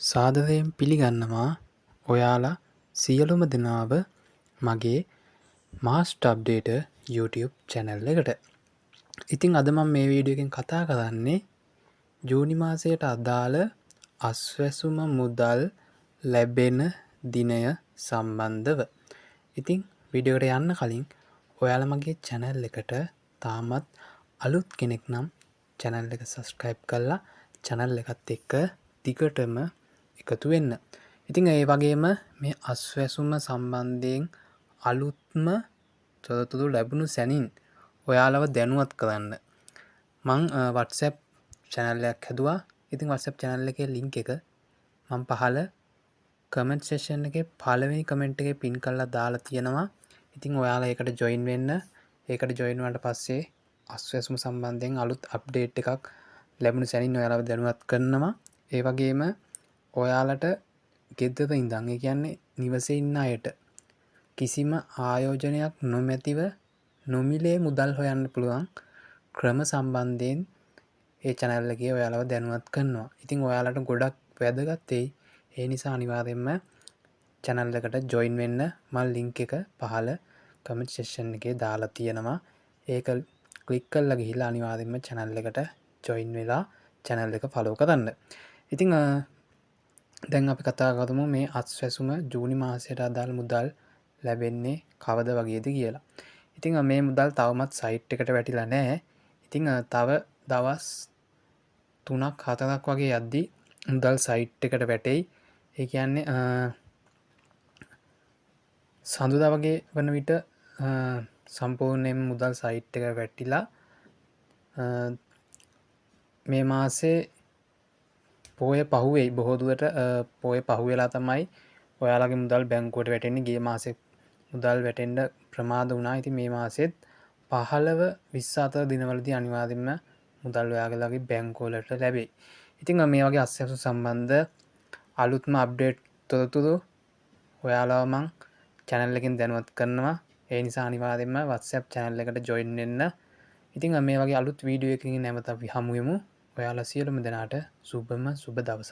සාදරයෙන් පිළිගන්නවා ඔයාලා සියලුම දෙනාව මගේ මාස්ටර් අප්ඩේට් YouTube channel එකට. ඉතින් අද මම මේ වීඩියෝ එකෙන් කතා කරන්නේ ජූනි මාසයට අදාළ අස්වැසුම මුදල් ලැබෙන දිනය සම්බන්ධව. ඉතින් වීඩියෝ එකට යන්න කලින් ඔයාලා මගේ channel එකට තාමත් අලුත් කෙනෙක් නම් channel එක subscribe කරලා channel එකත් එක්ක දිගටම එකතු වෙන්න. ඉතින් ඒ වගේම මේ අස්වැසුම සම්බන්ධයෙන් අලුත්ම තොරතුරු ලැබුණු සැනින් ඔයාලව දැනුවත් කරන්න මං WhatsApp channel එකක් හැදුවා. ඉතින් WhatsApp channel එකේ link එක මම පහළ comment section එකේ පළවෙනි comment එකේ pin කරලා දාලා තියෙනවා. ඉතින් ඔයාලා ඒකට join වෙන්න. ඒකට join වුණාට පස්සේ අස්වැසුම සම්බන්ධයෙන් අලුත් update එකක් ලැබුණු සැනින් ඔයාලව දැනුවත් කරනවා. ඒ වගේම ඔයාලට ගෙදර ඉඳන් ඒ කියන්නේ නිවසේ ඉන්න අයට කිසිම ආයෝජනයක් නොමැතිව නොමිලේ මුදල් හොයන්න පුළුවන් ක්‍රම සම්බන්ධයෙන් ඒ channel එකේ ඔයාලව දැනුවත් කරනවා. ඉතින් ඔයාලට ගොඩක් වැදගත් වෙයි. ඒ නිසා අනිවාර්යයෙන්ම channel එකට join වෙන්න. මම link එක පහළ comment section එකේ දාලා තියෙනවා. ඒක click කරලා ගිහිල්ලා අනිවාර්යයෙන්ම channel එකට join වෙලා channel එක follow කරන්න. ඉතින් දැන් අපි කතා කරමු මේ අස්වැසුම ජූනි මාසයට අදාළ මුදල් ලැබෙන්නේ කවද වගේද කියලා. ඉතින් මේ මුදල් තවමත් සයිට් එකට වැටිලා නැහැ. ඉතින් තව දවස් 3ක් 4ක් වගේ යද්දී මුදල් සයිට් එකට වැටෙයි. ඒ කියන්නේ සඳුදා වගේ වන විට සම්පූර්ණයෙන් මුදල් සයිට් එකට වැටිලා මේ මාසේ පෝය පහුවෙයි. බොහෝ දුරට පෝය පහුවෙලා තමයි ඔයාලගේ මුදල් බැංකුවට වැටෙන්නේ. ගිය මාසේ මුදල් වැටෙන්න ප්‍රමාද වුණා. ඉතින් මේ මාසෙත් 15 20 අතර දිනවලදී අනිවාර්යයෙන්ම මුදල් ඔයාලගේ බැංකුවලට ලැබෙයි. ඉතින් මේ වගේ අස්වැසු සම්බන්ධ අලුත්ම අප්ඩේට් තොරතුරු ඔයාලව මං channel එකෙන් දැනුවත් කරනවා. ඒ නිසා අනිවාර්යයෙන්ම WhatsApp channel එකට join වෙන්න. ඉතින් මේ වගේ අලුත් වීඩියෝ එකකින් නැවත අපි හමු වෙමු. ඔයාලා සියලුම දෙනාට සුබම සුබ දවසක්.